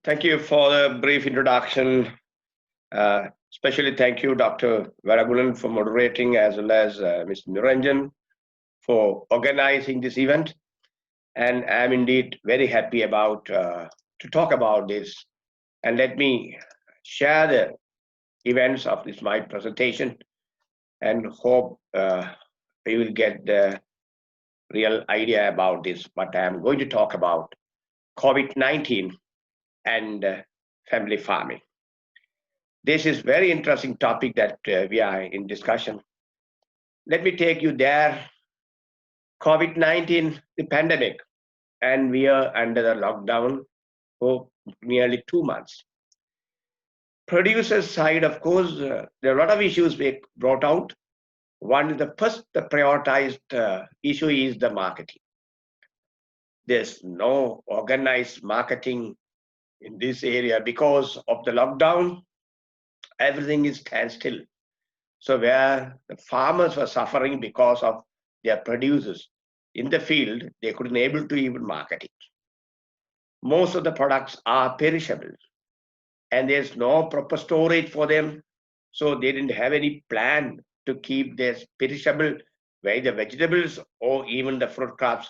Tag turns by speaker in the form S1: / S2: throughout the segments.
S1: Thank you for the brief introduction. Especially thank you, Dr. Varagunan, for moderating, as well as Mr. Niranjan for organizing this event. And I'm indeed very happy about to talk about this. And let me share the events of this my presentation, and hope you will get the real idea about this. But I'm going to talk about COVID-19 and family farming. This is very interesting topic that we are in discussion. Let me take you there. COVID-19, the pandemic, and we are under the lockdown for nearly 2 months. Producers side, of course, there are a lot of issues we brought out. One is the prioritized issue is the marketing. There's no organized marketing in this area because of the lockdown. Everything is standstill. So where the farmers were suffering because of their producers in the field, they couldn't able to even market it. Most of the products are perishable, and there's no proper storage for them. So they didn't have any plan to keep their perishable, whether vegetables or even the fruit crops,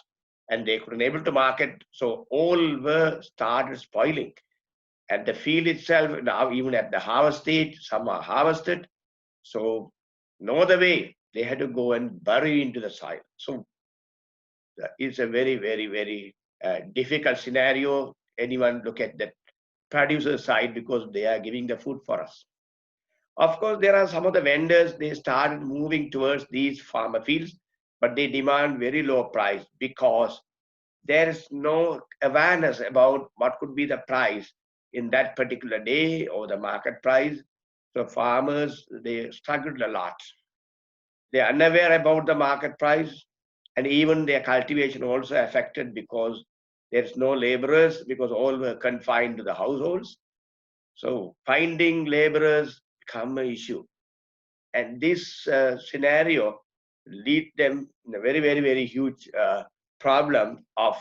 S1: and they couldn't able to market. So all were started spoiling. At the field itself, now even at the harvest stage, some are harvested. So no other way. They had to go and bury into the soil. So it's a very, very, very difficult scenario. Anyone look at the producer side because they are giving the food for us. Of course, there are some of the vendors, they started moving towards these farmer fields, but they demand very low price because there is no awareness about what could be the price in that particular day or the market price. So farmers, they struggled a lot. They are unaware about the market price, and even their cultivation also affected because there's no laborers because all were confined to the households. So finding laborers become an issue, and this scenario lead them in a very, very, very huge problem of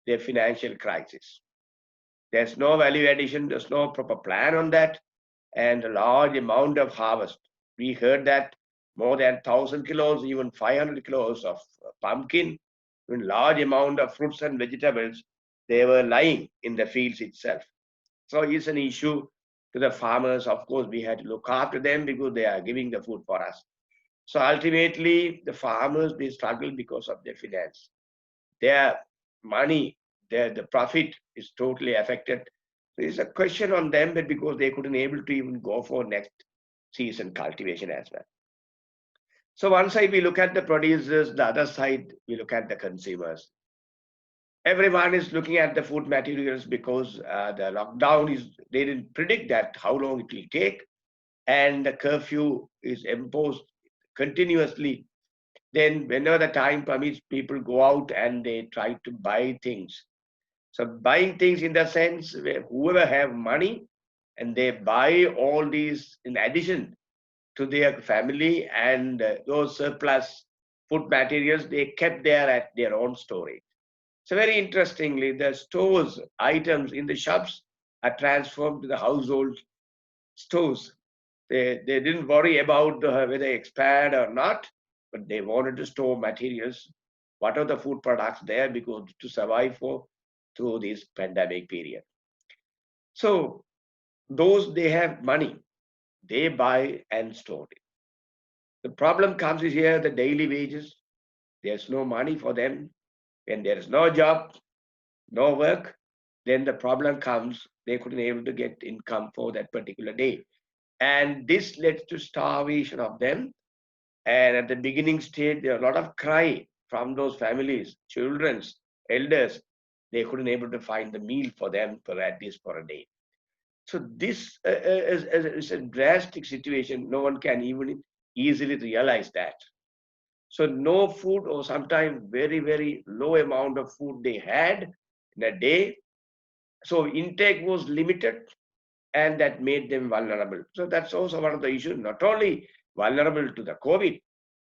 S1: their financial crisis. There's no value addition, there's no proper plan on that, and a large amount of harvest. We heard that more than 1,000 kilos, even 500 kilos of pumpkin, even large amount of fruits and vegetables, they were lying in the fields itself. So it's an issue to the farmers. Of course, we had to look after them because they are giving the food for us. So ultimately, the farmers, they struggle because of their finance. Their money, the profit is totally affected. So it's a question on them, but because they couldn't able to even go for next season cultivation as well. So one side we look at the producers, the other side we look at the consumers. Everyone is looking at the food materials because the lockdown is, they didn't predict that how long it will take, and the curfew is imposed continuously. Then whenever the time permits, people go out and they try to buy things. So buying things in the sense where whoever have money and they buy all these in addition to their family, and those surplus food materials they kept there at their own storage. So very interestingly, the stores items in the shops are transformed to the household stores. They didn't worry about whether expired or not, but they wanted to store materials, what are the food products there because to survive for through this pandemic period. So those they have money, they buy and store it. The problem comes is here the daily wages. There's no money for them. When there is no job, no work, then the problem comes. They couldn't able to get income for that particular day, and this led to starvation of them. And at the beginning stage, there are a lot of cry from those families, children's, elders. They couldn't able to find the meal for them for at least for a day. So this is a drastic situation. No one can even easily realize that. So no food, or sometimes very, very low amount of food they had in a day. So intake was limited, and that made them vulnerable. So that's also one of the issues, not only vulnerable to the COVID,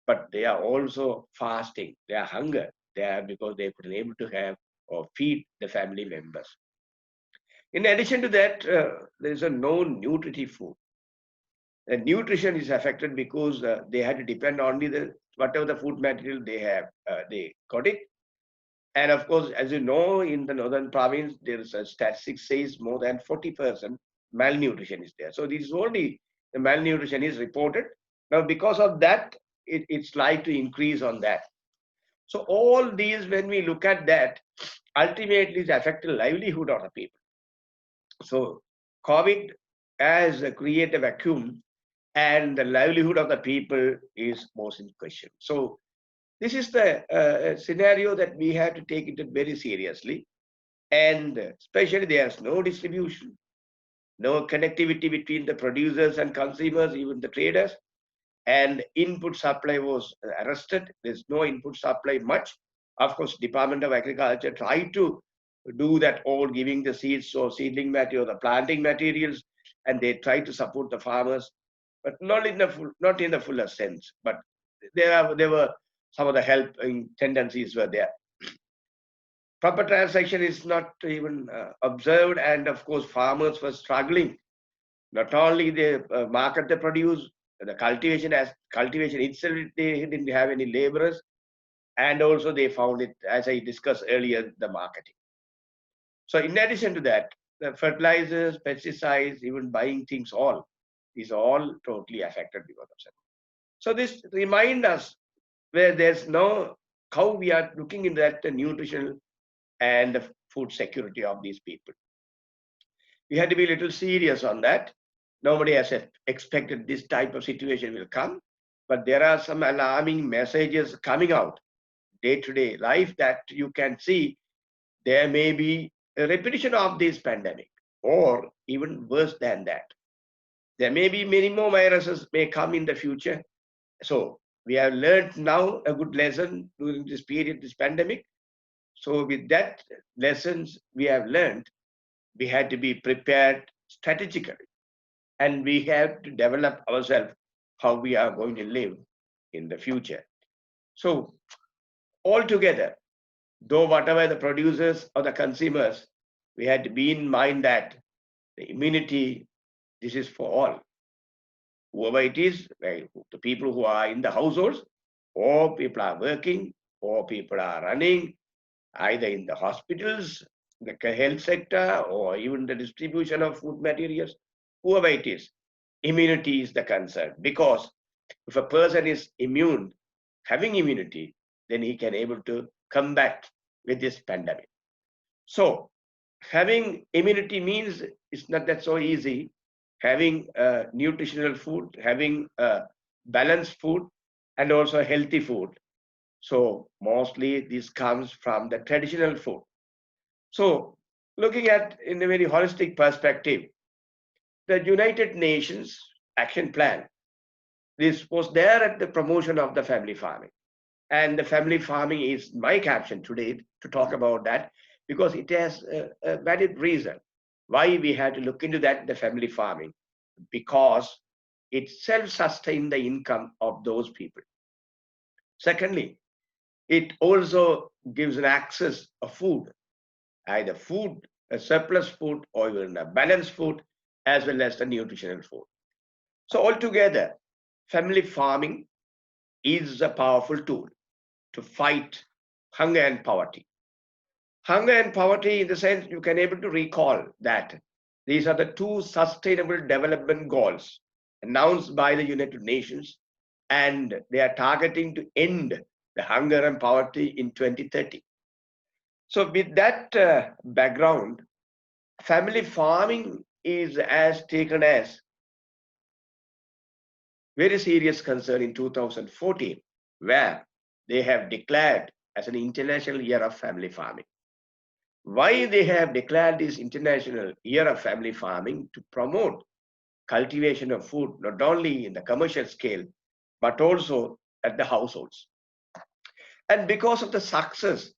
S1: but they are also fasting, they are hunger, they are because they couldn't able to have or feed the family members. In addition to that, there is a no nutritive food. The nutrition is affected because they had to depend only the whatever the food material they have, they got it. And of course, as you know, in the northern province, there is a statistics says more than 40% malnutrition is there. So this is only the malnutrition is reported. Now, because of that, it's like to increase on that. So all these, when we look at that, ultimately it affects the livelihood of the people. So COVID has created a vacuum and the livelihood of the people is most in question. So this is the scenario that we have to take it very seriously. And especially there's no distribution, no connectivity between the producers and consumers, even the traders. And input supply was arrested. There's no input supply much. Of course, Department of Agriculture tried to do that all, giving the seeds or seedling material, the planting materials, and they tried to support the farmers, but not in the fuller sense. But there were some of the helping tendencies were there. Proper transaction is not even observed, and of course, farmers were struggling. Not only they market the produce, the cultivation itself, they didn't have any laborers, and also they found it, as I discussed earlier, the marketing. So in addition to that, the fertilizers, pesticides, even buying things, all is all totally affected because of that. So this remind us where there's no how we are looking into that the nutritional and the food security of these people. We had to be a little serious on that. Nobody has expected this type of situation will come, but there are some alarming messages coming out day-to-day life that you can see there may be a repetition of this pandemic, or even worse than that. There may be many more viruses may come in the future. So we have learned now a good lesson during this period, this pandemic. So with that lessons we have learned, we had to be prepared strategically, and we have to develop ourselves how we are going to live in the future. So altogether, though whatever the producers or the consumers, we had to be in mind that the immunity, this is for all. Whoever it is, the people who are in the households, or people are working, or people are running, either in the hospitals, the health sector, or even the distribution of food materials, whoever it is, immunity is the concern. Because if a person is immune, having immunity, then he can able to combat with this pandemic. So having immunity means it's not that so easy. Having nutritional food, having balanced food, and also healthy food. So mostly this comes from the traditional food. So looking at in a very holistic perspective, the United Nations Action Plan, this was there at the promotion of the family farming. And the family farming is my caption today to talk about that, because it has a valid reason why we had to look into that, the family farming, because it self-sustained the income of those people. Secondly, it also gives an access of food, either food, a surplus food, or even a balanced food, as well as the nutritional food. So altogether, family farming is a powerful tool to fight hunger and poverty. Hunger and poverty, in the sense you can able to recall that these are the two sustainable development goals announced by the United Nations, and they are targeting to end the hunger and poverty in 2030. So with that background, family farming is as taken as very serious concern in 2014, where they have declared as an international year of family farming. Why they have declared this international year of family farming? To promote cultivation of food, not only in the commercial scale, but also at the households. And because of the success,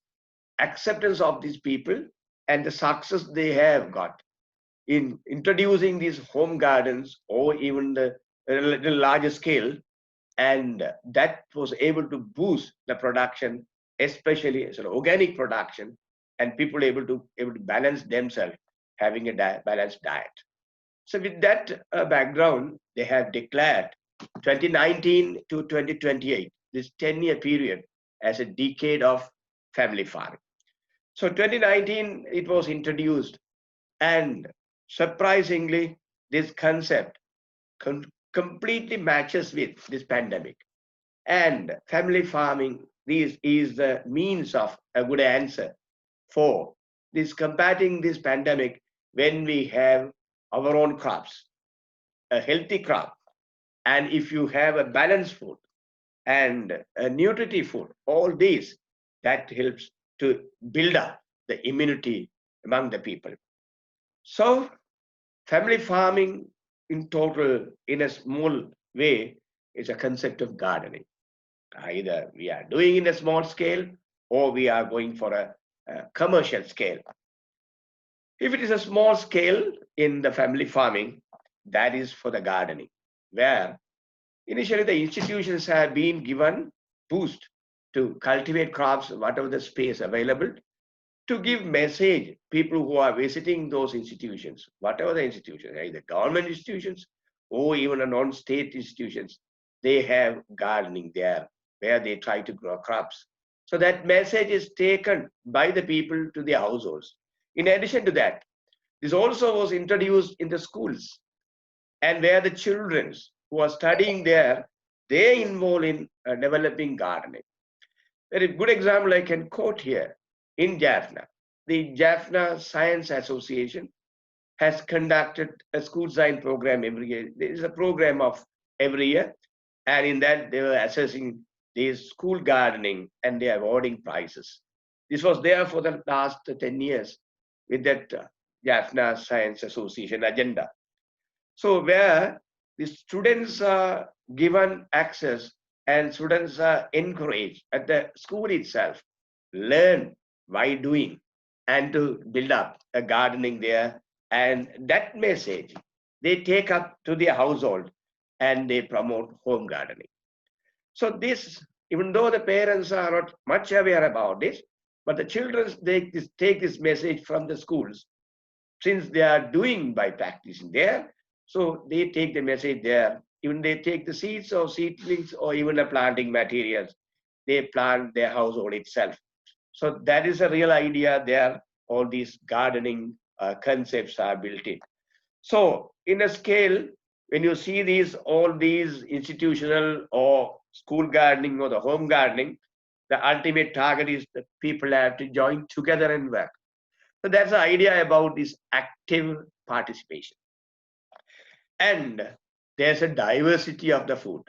S1: acceptance of these people, and the success they have got in introducing these home gardens, or even the little larger scale, and that was able to boost the production, especially sort of organic production, and people able to balance themselves, having a balanced diet. So with that background, they have declared 2019 to 2028, this 10-year period, as a decade of family farming. So 2019, it was introduced, and surprisingly, this concept completely matches with this pandemic. And family farming is the means of a good answer for this combating this pandemic when we have our own crops, a healthy crop, and if you have a balanced food and a nutritive food, all these that helps to build up the immunity among the people. So family farming in total, in a small way, is a concept of gardening. Either we are doing in a small scale or we are going for a commercial scale. If it is a small scale in the family farming, that is for the gardening, where initially the institutions have been given boost to cultivate crops, whatever the space available, to give message people who are visiting those institutions, whatever the institutions, either government institutions or even a non-state institutions, they have gardening there where they try to grow crops. So that message is taken by the people to their households. In addition to that, this also was introduced in the schools, and where the children who are studying there, they involved in developing gardening. Very good example I can quote here. In Jaffna, the Jaffna Science Association has conducted a school science program every year. There is a program of every year, and in that they were assessing the school gardening and they are awarding prizes. This was there for the last 10 years with that Jaffna Science Association agenda. So where the students are given access and students are encouraged at the school itself, learn by doing and to build up a gardening there. And that message they take up to their household and they promote home gardening. So this, even though the parents are not much aware about this, but the children take this message from the schools since they are doing by practicing there. So they take the message there. Even they take the seeds or seedlings or even the planting materials, they plant their household itself. So that is a real idea there. All these gardening concepts are built in. So in a scale, when you see all these institutional or school gardening or the home gardening, the ultimate target is that people have to join together and work. So that's the idea about this active participation. And there's a diversity of the food.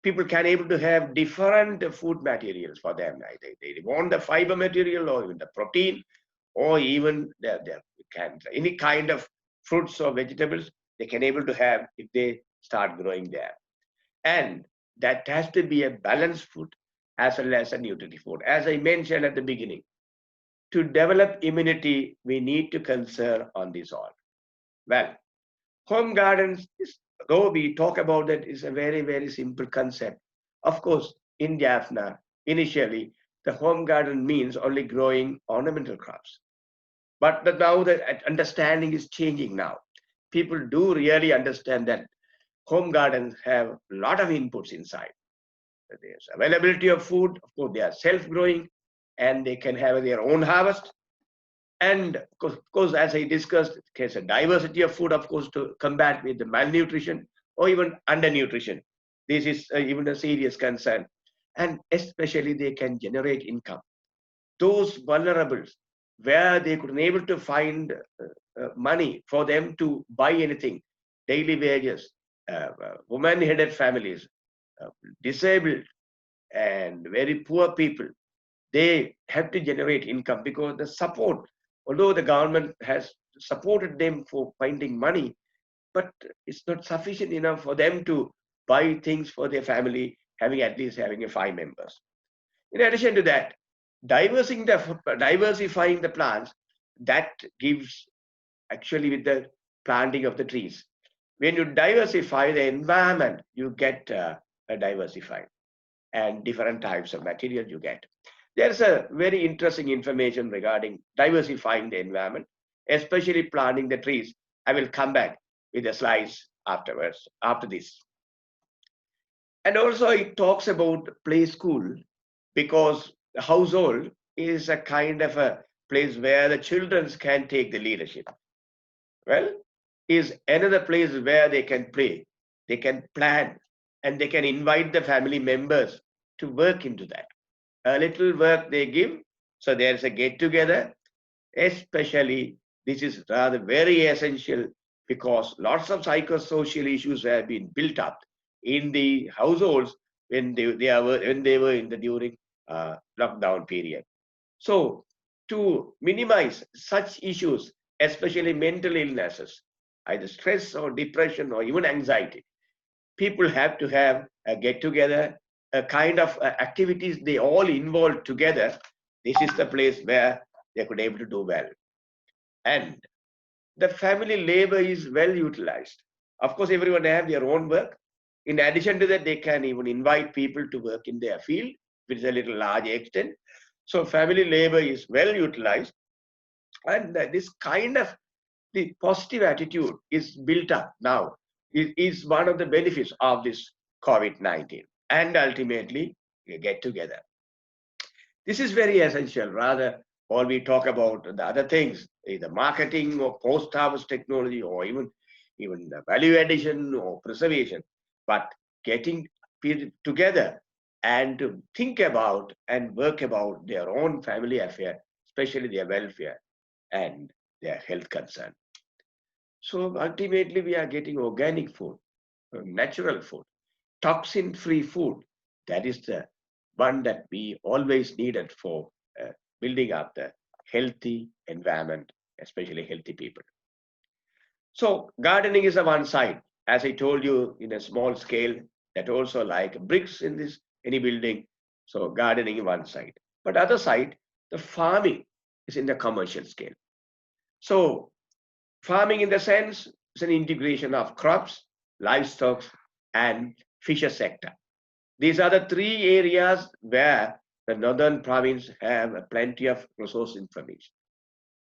S1: People can able to have different food materials for them. They want the fiber material or even the protein or even any kind of fruits or vegetables they can able to have if they start growing there. And that has to be a balanced food as well as a nutritive food. As I mentioned at the beginning, to develop immunity, we need to conserve on this all. Well, home gardens, though we talk about that, is a very, very simple concept. Of course, in Jaffna, initially, the home garden means only growing ornamental crops. But now the understanding is changing now. People do really understand that home gardens have a lot of inputs inside. There's availability of food, of course, they are self-growing, and they can have their own harvest. And of course, as I discussed, there's a diversity of food, of course, to combat with the malnutrition or even undernutrition. This is even a serious concern. And especially they can generate income. Those vulnerables where they couldn't able to find money for them to buy anything, daily wages, woman-headed families, disabled and very poor people, they have to generate income because the support, although the government has supported them for finding money, but it's not sufficient enough for them to buy things for their family, at least having a 5 members. In addition to that, diversifying the plants, that gives actually with the planting of the trees. When you diversify the environment, you get a diversified and different types of material you get. There's a very interesting information regarding diversifying the environment. especially planting the trees. I will come back with the slides afterwards, after this. And also it talks about play school, because the household is a kind of a place where the children can take the leadership. Well, is another place where they can play, they can plan, and they can invite the family members to work into that. A little work they give, so there's a get together. Especially, this is rather very essential because lots of psychosocial issues have been built up in the households when they were in the during lockdown period. So, to minimize such issues, especially mental illnesses, either stress or depression or even anxiety, people have to have a get together, a kind of activities they all involved together. This is the place where they could able to do well. And the family labor is well utilized. Of course, everyone have their own work. In addition to that, they can even invite people to work in their field, which is a little large extent. So family labor is well utilized. And this kind of the positive attitude is built up now. It is one of the benefits of this COVID-19. And ultimately, you get together. This is very essential. Rather, all we talk about the other things, either marketing or post-harvest technology or even the value addition or preservation, but getting people together and to think about and work about their own family affair, especially their welfare and their health concern. So ultimately, we are getting organic food, natural food, toxin-free food. That is the one that we always needed for building up the healthy environment, especially healthy people. So gardening is the one side, as I told you, in a small scale, that also like bricks in this any building. So gardening is one side, but other side, the farming is in the commercial scale. So farming in the sense is an integration of crops, livestock, and fisher sector. These are the three areas where the northern province have plenty of resource information.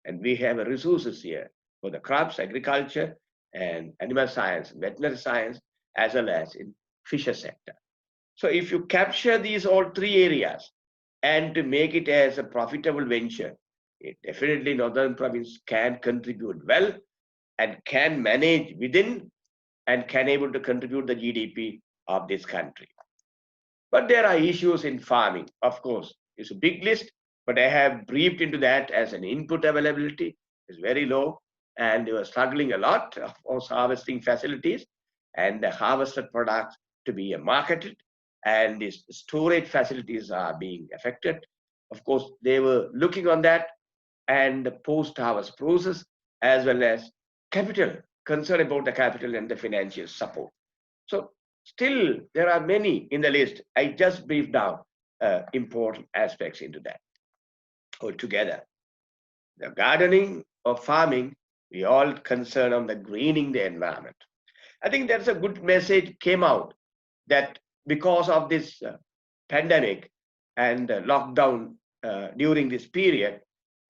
S1: And we have resources here for the crops, agriculture, and animal science, veterinary science, as well as in fisher sector. So if you capture these all three areas and to make it as a profitable venture, it definitely northern province can contribute well and can manage within and can able to contribute the GDP of this country. But there are issues in farming, of course. It's a big list, but I have briefed into that as an input availability is very low, and they were struggling a lot of course, harvesting facilities and the harvested products to be marketed, and these storage facilities are being affected. Of course, they were looking on that and the post-harvest process as well as capital, concern about the capital and the financial support. So still, there are many in the list. I just briefed down important aspects into that altogether. The gardening or farming, we all concern on the greening the environment. I think there's a good message came out that because of this pandemic and lockdown during this period,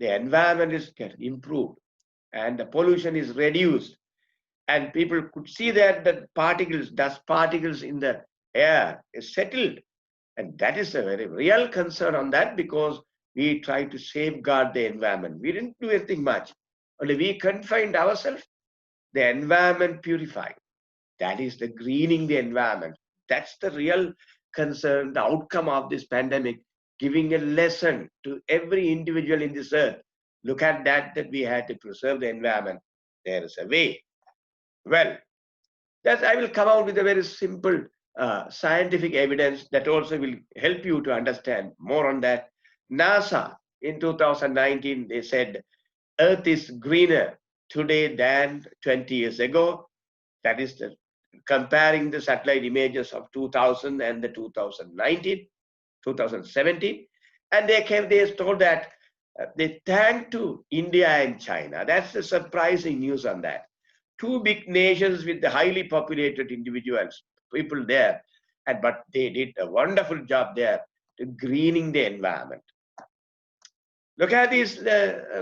S1: the environment is getting improved and the pollution is reduced, and people could see that the particles, dust particles in the air is settled. And that is a very real concern on that, because we try to safeguard the environment. We didn't do anything much. Only we confined ourselves, the environment purified. That is the greening the environment. That's the real concern, the outcome of this pandemic, giving a lesson to every individual in this earth. Look at that, that we had to preserve the environment. There is a way. Well, that I will come out with a very simple scientific evidence that also will help you to understand more on that. NASA in 2019, they said Earth is greener today than 20 years ago. That is comparing the satellite images of 2000 and the 2019, 2017. And they told that they thanked to India and China. That's the surprising news on that. Two big nations with the highly populated individuals, people there, but they did a wonderful job there to greening the environment. Look at these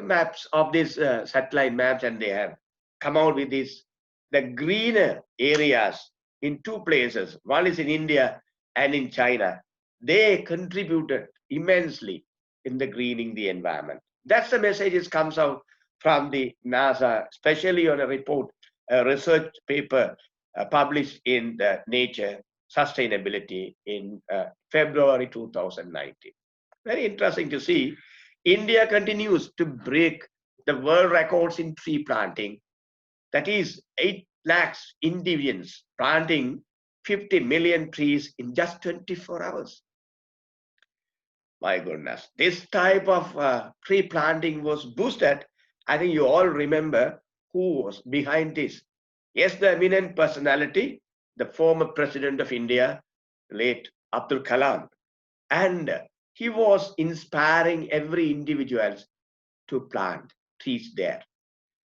S1: maps of these satellite maps, and they have come out with these the greener areas in two places. One is in India and in China. They contributed immensely in the greening the environment. That's the message that comes out from the NASA, especially on a report, a research paper published in Nature Sustainability in February 2019. Very interesting to see. India continues to break the world records in tree planting. That is 8 lakhs individuals planting 50 million trees in just 24 hours. My goodness. This type of tree planting was boosted. I think you all remember who was behind this. Yes, the eminent personality, the former president of India, late Abdul Kalam. And he was inspiring every individual to plant trees there.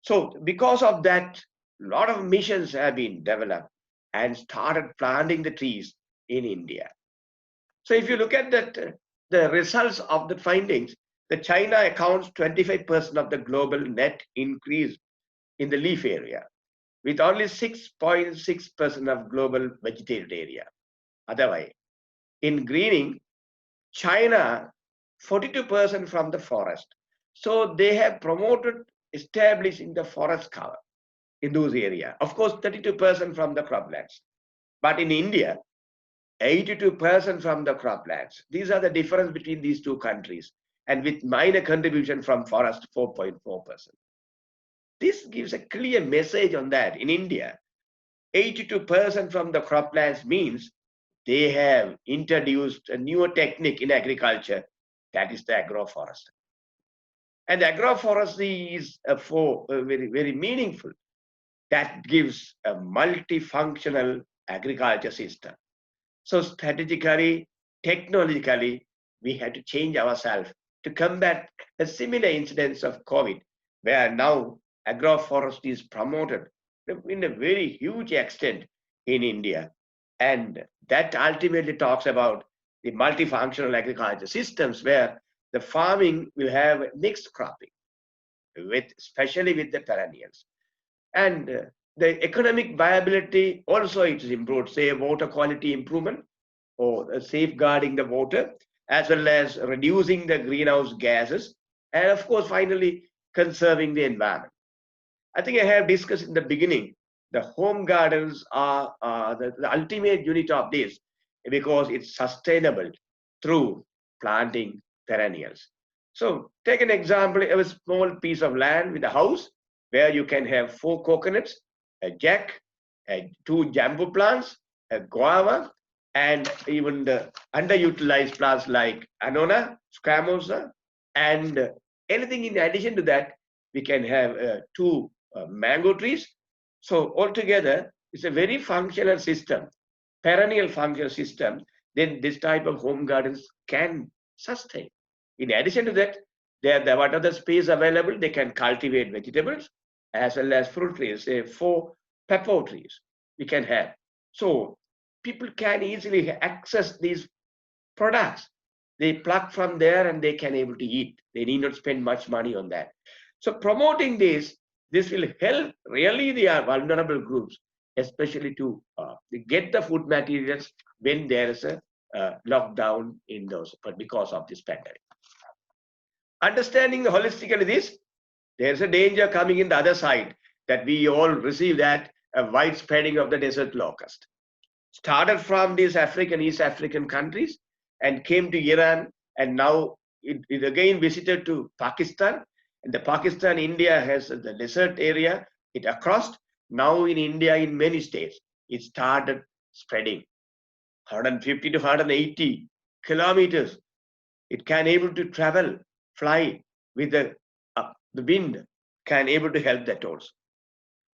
S1: So because of that, a lot of missions have been developed and started planting the trees in India. So if you look at that, the results of the findings, the China accounts 25% of the global net increase in the leaf area, with only 6.6% of global vegetated area. Otherwise, in greening, China, 42% from the forest. So they have promoted establishing the forest cover in those areas. Of course, 32% from the croplands. But in India, 82% from the croplands. These are the difference between these two countries. And with minor contribution from forest, 4.4%. This gives a clear message on that. In India, 82% from the croplands means they have introduced a newer technique in agriculture, that is the agroforestry. And agroforestry is very, very meaningful. That gives a multifunctional agriculture system. So strategically, technologically, we had to change ourselves to combat a similar incidence of COVID, where now agroforestry is promoted in a very huge extent in India. And that ultimately talks about the multifunctional agriculture systems where the farming will have mixed cropping, especially with the perennials. And the economic viability also it is improved, say water quality improvement or safeguarding the water, as well as reducing the greenhouse gases, and of course, finally, conserving the environment. I think I have discussed in the beginning, the home gardens are the ultimate unit of this because it's sustainable through planting perennials. So take an example of a small piece of land with a house where you can have 4 coconuts, a jack, 2 jambu plants, a guava, and even the underutilized plants like annona, squamosa, and anything in addition to that, we can have 2 mango trees. So altogether, it's a very functional system, perennial functional system. Then this type of home gardens can sustain. In addition to that, what other space available, they can cultivate vegetables as well as fruit trees, say 4 pepper trees we can have. So people can easily access these products. They pluck from there and they can able to eat. They need not spend much money on that. So promoting this will help really the vulnerable groups, especially to get the food materials when there is a lockdown in those, but because of this pandemic. Understanding holistically this, there's a danger coming in the other side that we all receive that widespreading of the desert locust. Started from these East African countries and came to Iran, and now it again visited to Pakistan. And the Pakistan, India has the desert area, it across. Now in India, in many states, it started spreading 150 to 180 kilometers. It can able to travel, fly with the wind, can able to help that also.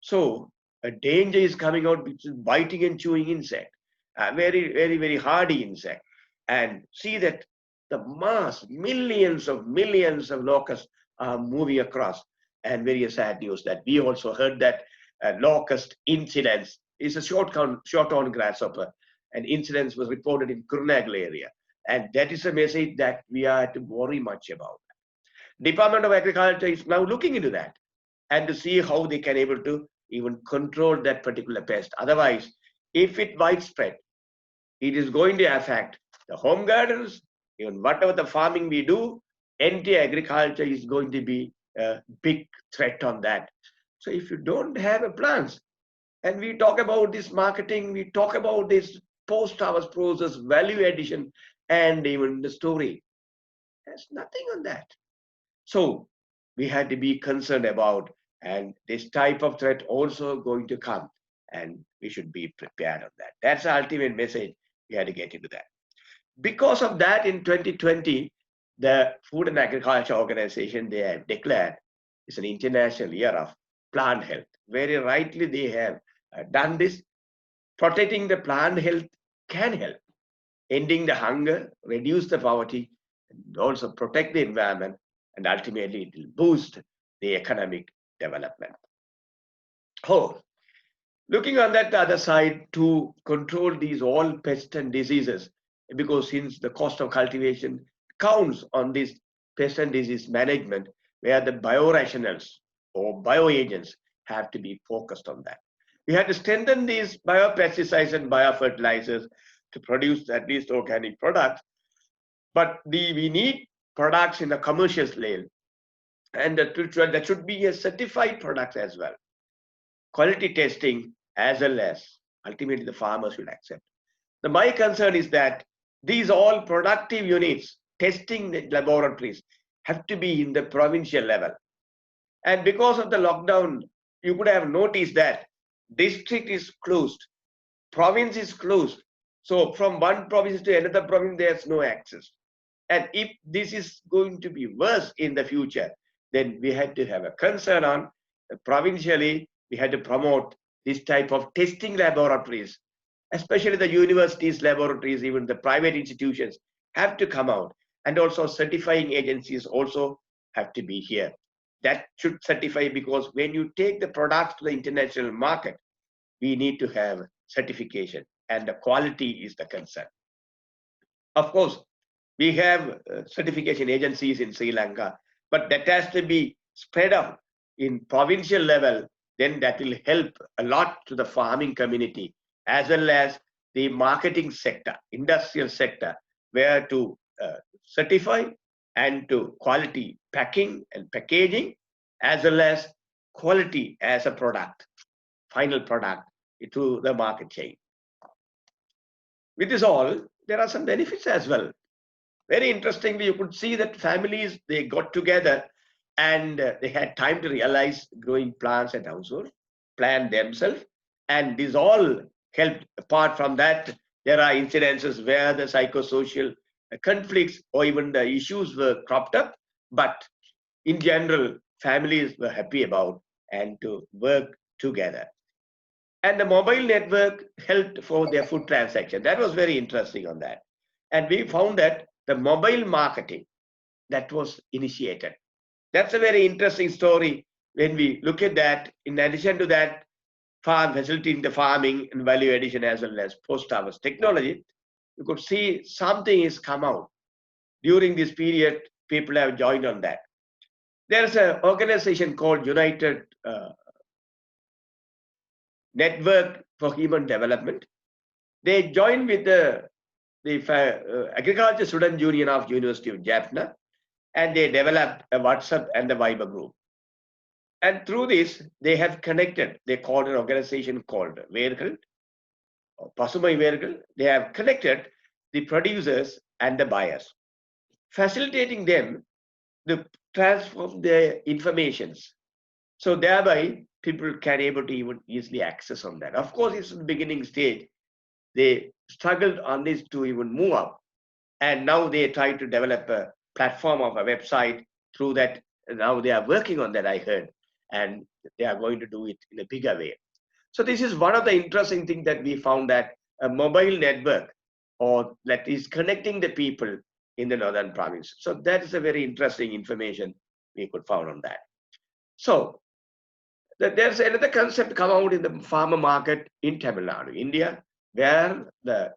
S1: So a danger is coming out, which is biting and chewing insect, a very, very, very hardy insect. And see that the millions of locusts are moving across. And very sad news that we also heard that locust incidence is a short-horn grasshopper. An incidence was reported in Kurnagal area. And that is a message that we are to worry much about. Department of Agriculture is now looking into that and to see how they can able to even control that particular pest. Otherwise, if it widespread, it is going to affect the home gardens, even whatever the farming we do, anti-agriculture is going to be a big threat on that. So if you don't have a plans, and we talk about this marketing, we talk about this post-harvest process, value addition, and even the story, there's nothing on that. So we had to be concerned about, and this type of threat also going to come, and we should be prepared on that. That's the ultimate message we had to get into that. Because of that, in 2020, the Food and Agriculture Organization, they have declared it's an international year of plant health. Very rightly, they have done this. Protecting the plant health can help, ending the hunger, reduce the poverty, and also protect the environment, and ultimately it will boost the economic development. Oh, looking on that other side to control these all pests and diseases, because since the cost of cultivation counts on this pest and disease management, where the biorationals or bioagents have to be focused on that. We have to strengthen these biopesticides and biofertilizers to produce at least organic products, but we need products in the commercial scale, and that should be a certified product as well. Quality testing as well as ultimately the farmers should accept. My concern is that these all productive units, testing laboratories, have to be in the provincial level. And because of the lockdown, you could have noticed that district is closed, province is closed. So from one province to another province, there's no access. And if this is going to be worse in the future, then we had to have a concern on provincially, we had to promote this type of testing laboratories, especially the universities, laboratories, even the private institutions have to come out. And also certifying agencies also have to be here. That should certify, because when you take the products to the international market, we need to have certification, and the quality is the concern. Of course, we have certification agencies in Sri Lanka, but that has to be spread out in provincial level. Then that will help a lot to the farming community as well as the marketing sector, industrial sector, where to certify and to quality packing and packaging, as well as quality as a product, final product to the market chain. With this all, there are some benefits as well. Very interestingly, you could see that families, they got together and they had time to realize growing plants at household, plan themselves, and this all helped. Apart from that, there are incidences where the psychosocial conflicts or even the issues were cropped up, but in general, families were happy about and to work together. And the mobile network helped for their food transaction. That was very interesting on that. And we found that the mobile marketing that was initiated. That's a very interesting story when we look at that. In addition to that, farm facilitating the farming and value addition as well as post-harvest technology, you could see something has come out. During this period, people have joined on that. There's an organization called United Network for Human Development. They joined with the Agriculture Student Union of University of Jaffna, and they developed a WhatsApp and the Viber group. And through this, they have connected. They called an organization called Vergal, or Pasumai Vergal. They have connected the producers and the buyers, facilitating them to transform their informations. So thereby, people can able to even easily access on that. Of course, it's the beginning stage. They struggled on this to even move up. And now they try to develop a platform of a website. Through that, now they are working on that, I heard. And they are going to do it in a bigger way. So this is one of the interesting things that we found, that a mobile network, or that is connecting the people in the northern province. So that is a very interesting information we could found on that. So there's another concept come out in the farmer market in Tamil Nadu, India, where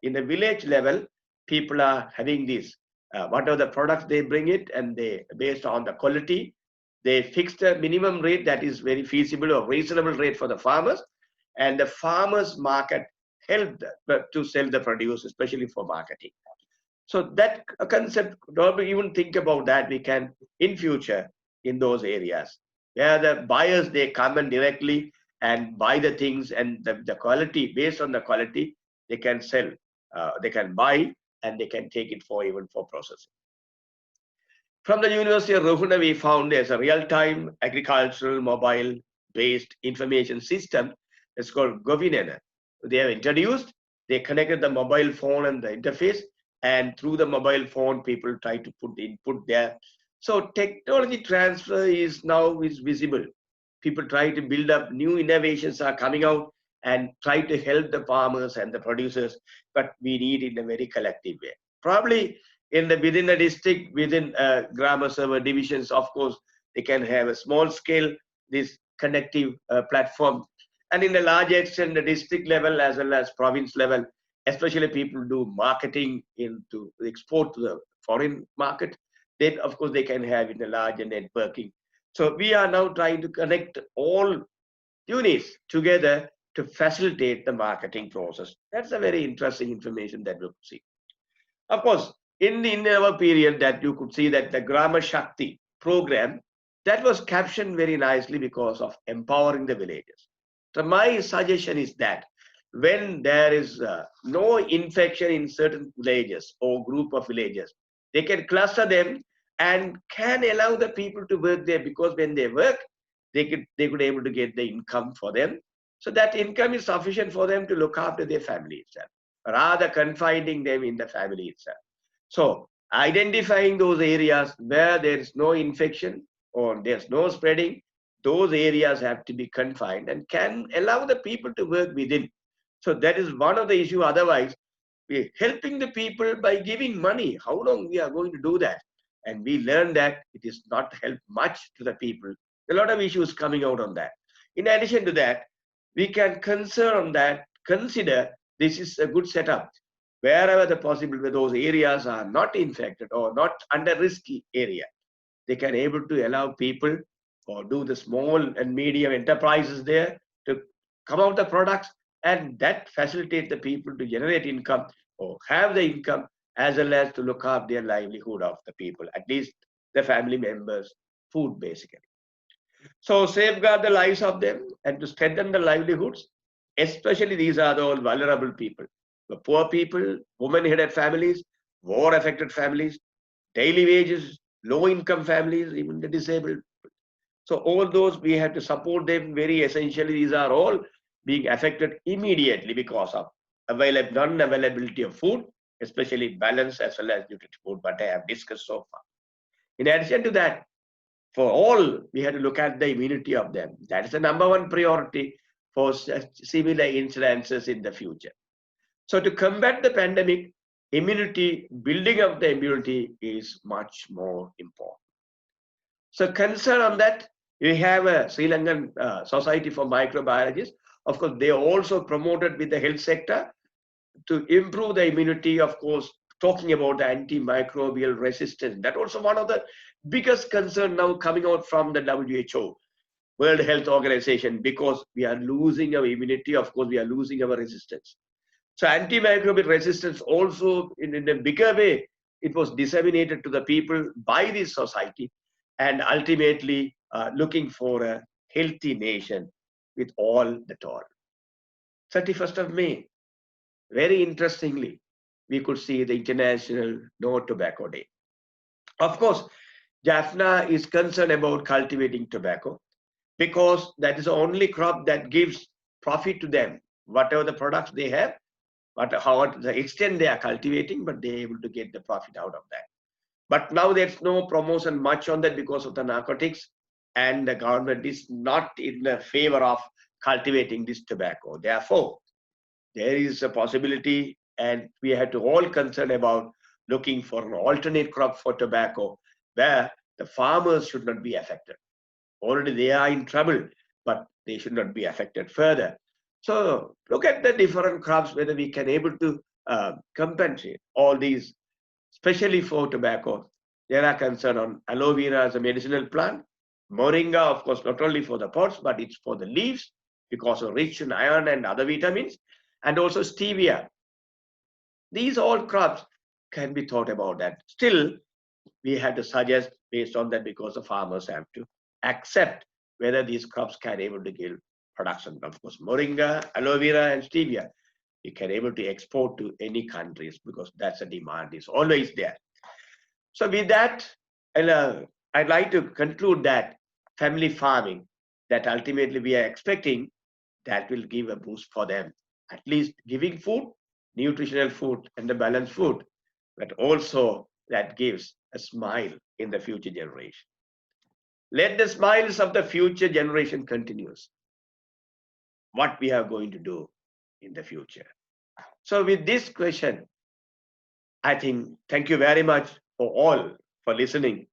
S1: in the village level, people are having this whatever the products they bring it, and they, based on the quality, they fixed a minimum rate that is very feasible or reasonable rate for the farmers, and the farmers market helped to sell the produce, especially for marketing. So that concept, don't even think about that. We can in future in those areas where the buyers, they come and directly and buy the things, and the quality, based on the quality, they can sell, they can buy, and they can take it for even for processing. From the University of Ruhuna, we found there's a real-time agricultural mobile-based information system. It's called Govinena. They have introduced, they connected the mobile phone and the interface, and through the mobile phone, people try to put input there. So technology transfer is now is visible. People try to build up, new innovations are coming out and try to help the farmers and the producers, but we need it in a very collective way. Probably in the within the district, within grammar server divisions, of course, they can have a small scale, this connective platform. And in the large extent, the district level as well as province level, especially people do marketing into export to the foreign market, then of course they can have in a larger networking. So we are now trying to connect all units together to facilitate the marketing process. That's a very interesting information that we could see. Of course, in our period, that you could see that the Grama Shakti program, that was captioned very nicely because of empowering the villages. So my suggestion is that when there is no infection in certain villages or group of villages, they can cluster them and can allow the people to work there, because when they work, they could able to get the income for them. So that income is sufficient for them to look after their family itself, rather confining them in the family itself. So identifying those areas where there is no infection or there's no spreading, those areas have to be confined and can allow the people to work within. So that is one of the issue. Otherwise, we're helping the people by giving money. How long we are going to do that? And we learn that it is not help much to the people. A lot of issues coming out on that. In addition to that, we can consider this is a good setup. Wherever the possible, where those areas are not infected or not under risky area, they can able to allow people or do the small and medium enterprises there to come out the products, and that facilitate the people to generate income or have the income, as well as to look after their livelihood of the people, at least the family members, food basically. So safeguard the lives of them and to strengthen the livelihoods, especially these are the all vulnerable people, the poor people, women-headed families, war-affected families, daily wages, low-income families, even the disabled. So all those we have to support them very essentially. These are all being affected immediately because of non-availability of food, especially balanced as well as nutritive food, but I have discussed so far. In addition to that, for all, we have to look at the immunity of them. That is the number one priority for similar incidences in the future. So to combat the pandemic, immunity, building up the immunity is much more important. So concern on that, we have a Sri Lankan Society for Microbiologists. Of course, they are also promoted with the health sector to improve the immunity, of course, talking about the antimicrobial resistance. That also one of the biggest concern now coming out from the WHO, World Health Organization, because we are losing our immunity. Of course, we are losing our resistance. So antimicrobial resistance also in a bigger way, it was disseminated to the people by this society, and ultimately looking for a healthy nation with all the tolerance. 31st of May, very interestingly, we could see the International No Tobacco Day. Of course, Jaffna is concerned about cultivating tobacco because that is the only crop that gives profit to them, whatever the products they have, but how to the extent they are cultivating, but they're able to get the profit out of that. But now there's no promotion much on that because of the narcotics, and the government is not in the favor of cultivating this tobacco. Therefore, there is a possibility, and we have to all concern about looking for an alternate crop for tobacco where the farmers should not be affected. Already they are in trouble, but they should not be affected further. So look at the different crops, whether we can able to compensate all these especially for tobacco. There are concerns on aloe vera as a medicinal plant. Moringa, of course, not only for the pods, but it's for the leaves because of rich in iron and other vitamins. And also stevia. These all crops can be thought about that. Still, we have to suggest based on that because the farmers have to accept whether these crops can able to give production. Of course, moringa, aloe vera, and stevia, we can able to export to any countries because that's a demand is always there. So with that, I'd like to conclude that family farming that ultimately we are expecting that will give a boost for them. At least giving food, nutritional food, and the balanced food, but also that gives a smile in the future generation. Let the smiles of the future generation continues. What we are going to do in the future. So with this question, I think thank you very much for all for listening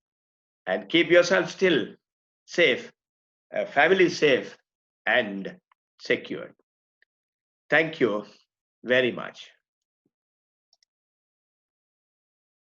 S1: and keep yourself still safe, family safe and secure. Thank you very much.